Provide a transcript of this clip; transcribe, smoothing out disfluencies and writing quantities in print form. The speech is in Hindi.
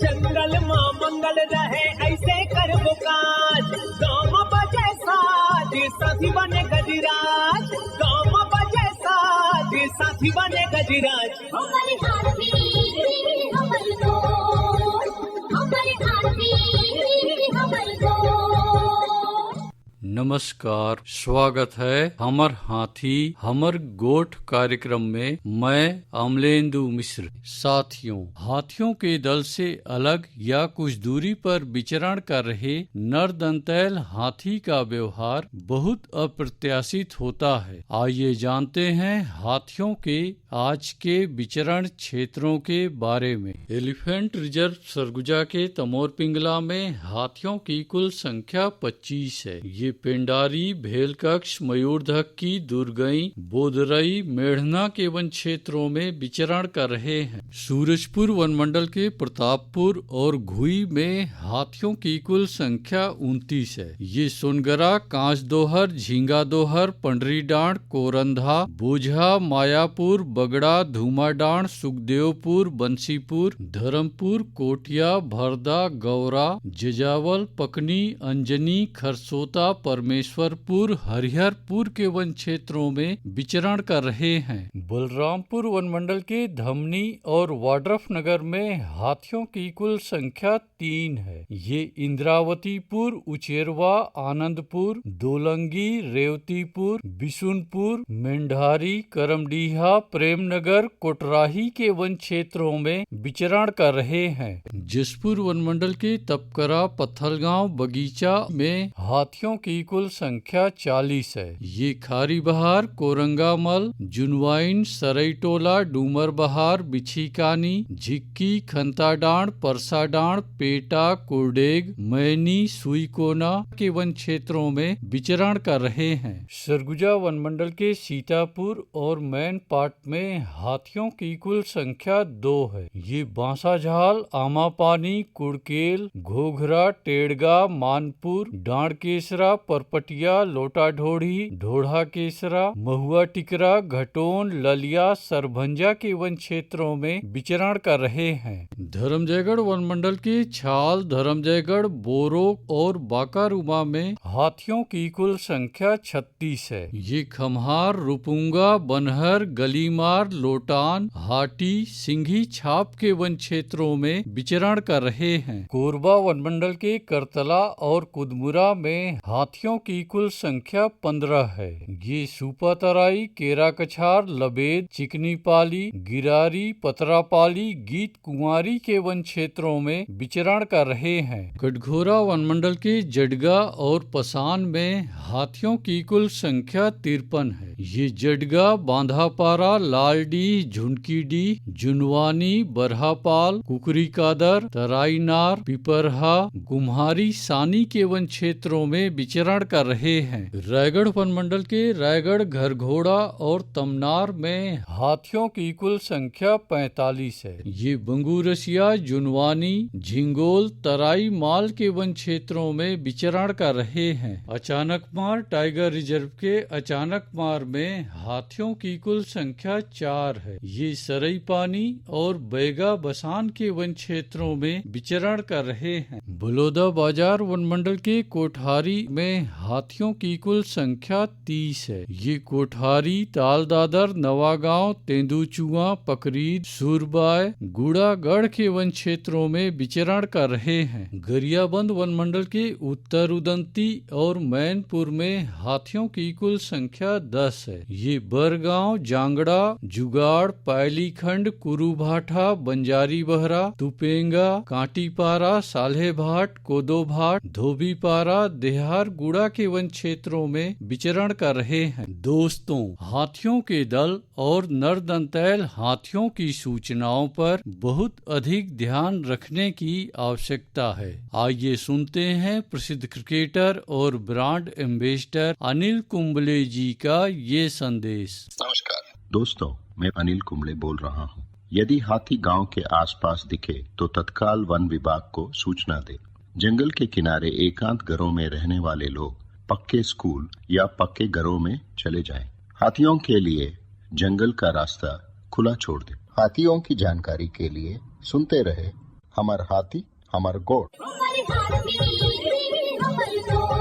जंगल माँ मंगल रहे ऐसे कर काज, गाँव बजे साज साथी बने गजराज, गाँव बजे साज साथी बने गजराज। हमारे हाथी हमारे दोस्त, हमारे हाथी हमारे दोस्त। नमस्कार, स्वागत है हमर हाथी हमर गोठ कार्यक्रम में। मैं अमलेंदु मिश्र। साथियों, हाथियों के दल से अलग या कुछ दूरी पर विचरण कर रहे नर दंतैल हाथी का व्यवहार बहुत अप्रत्याशित होता है। आइए जानते हैं हाथियों के आज के विचरण क्षेत्रों के बारे में। एलिफेंट रिजर्व सरगुजा के तमोर पिंगला में हाथियों की कुल संख्या 25 है। ये पिंडारी, भेलकक्ष, मयूरधक्की, दुर्गई, बोदरई, मेढ़ना के वन क्षेत्रों में विचरण कर रहे हैं। सूरजपुर वनमंडल के प्रतापपुर और घुई में हाथियों की कुल संख्या 29 है। ये सोनगरा, कांच दोहर, झींगा दोहर, पंडरी डांड, कोरंधा, बोझा, मायापुर, बगड़ा, धूमाडांड, सुखदेवपुर, बंसीपुर, धर्मपुर, कोटिया, भरदा, गौरा, जजावल, पकनी, अंजनी, खरसोता, परमेश्वरपुर, हरिहरपुर के वन क्षेत्रों में विचरण कर रहे हैं। बलरामपुर वनमंडल के धमनी और वाड्रफ नगर में हाथियों की कुल संख्या 3 है। ये इंद्रावतीपुर, उचेरवा, आनंदपुर, दोलंगी, रेवतीपुर, बिशुनपुर, मेंढारी, करमडीहा, प्रेमनगर, कोटराही के वन क्षेत्रों में विचरण कर रहे हैं। जसपुर वनमंडल के तपकरा, पत्थलगांव, बगीचा में हाथियों की कुल संख्या 40 है। ये खारी बहार, कोरंगामल, जुनवाइन, सरईटोला, डूमर बहार, बिछीकानी, झिक्की, खंताडांड, परसाडांड, पेटा, कुरडेग, मैनी, सुईकोना के वन क्षेत्रों में विचरण कर रहे हैं। सरगुजा वनमंडल के सीतापुर और मैन पाट में हाथियों की कुल संख्या 2 है। ये बांसाझाल, आमापानी, कुड़केल, घोघरा, टेड़गा, मानपुर, डांडकेसरा, परपटिया, लोटा ढोढ़ी, ढोढ़ा केसरा, महुआ टिकरा, घटोन, ललिया, सरभंजा के वन क्षेत्रों में विचरण कर रहे हैं। धर्मजयगढ़ वनमंडल के छाल, धर्मजयगढ़, बोरो और बाकारूबा में हाथियों की कुल संख्या 36 है। ये खम्हार, रुपुंगा, बनहर, गलीमार, लोटान, हाटी, सिंघी छाप के वन क्षेत्रों में विचरण कर रहे हैं। कोरबा वनमंडल के करतला और कुदमुरा में हाथियों की कुल संख्या 15 है। ये सुपातराई, केरा कछार, लबेद, चिकनी पाली, गिरारी, पतरापाली, गीत कुंवारी के वन क्षेत्रों में विचरण कर रहे हैं। कटघोरा वनमंडल के जडगा और पसान में हाथियों की कुल संख्या 53 है। ये जडगा, बांधापारा, लालडी, झुनकीडी, जुनवानी, बरहापाल, कुकरीकादर, तराईनार, पिपरहा, कुम्हारी, सानी के वन क्षेत्रों में विचरण कर रहे हैं। रायगढ़ वनमंडल के रायगढ़, घरघोड़ा और तमनार में हाथियों की कुल संख्या 45 है। ये बंगूरसिया, जुनवानी, झिंगोल, तराई माल के वन क्षेत्रों में विचरण कर रहे हैं। अचानकमार टाइगर रिजर्व के अचानकमार में हाथियों की कुल संख्या 4 है। ये सरई पानी और बैगा बसान के वन क्षेत्रों में विचरण कर रहे हैं। बलौदा बाजार वनमंडल के कोठारी में हाथियों की कुल संख्या 30 है। ये कोठारी, तालदादर, नवागांव, तेंदुचुआ, पकरीद, सूरबाय, गुड़ागढ़ के वन क्षेत्रों में विचरण कर रहे हैं। गरियाबंद वनमंडल के उत्तर उदंती और मैनपुर में हाथियों की कुल संख्या 10 है। ये बरगांव, जांगड़ा, जुगाड़, पायलीखंड, कुरुभाठा, बंजारी बहरा, तुपेंगा, कांटीपारा, साल्हेभाट, कोदोभाट, धोबीपारा, देहार गुड़ा के वन क्षेत्रों में विचरण कर रहे हैं। दोस्तों, हाथियों के दल और नरदंतैल हाथियों की सूचनाओं पर बहुत अधिक ध्यान रखने की आवश्यकता है। आइए सुनते हैं प्रसिद्ध क्रिकेटर और ब्रांड एम्बेसडर अनिल कुंबले जी का ये संदेश। नमस्कार दोस्तों, मैं अनिल कुंबले बोल रहा हूँ। यदि हाथी गांव के आसपास दिखे तो तत्काल वन विभाग को सूचना दे। जंगल के किनारे एकांत घरों में रहने वाले लोग पक्के स्कूल या पक्के घरों में चले जाएं। हाथियों के लिए जंगल का रास्ता खुला छोड़ दें। हाथियों की जानकारी के लिए सुनते रहे हमर हाथी हमर गोठ। हमर हाथी हमर गोठ।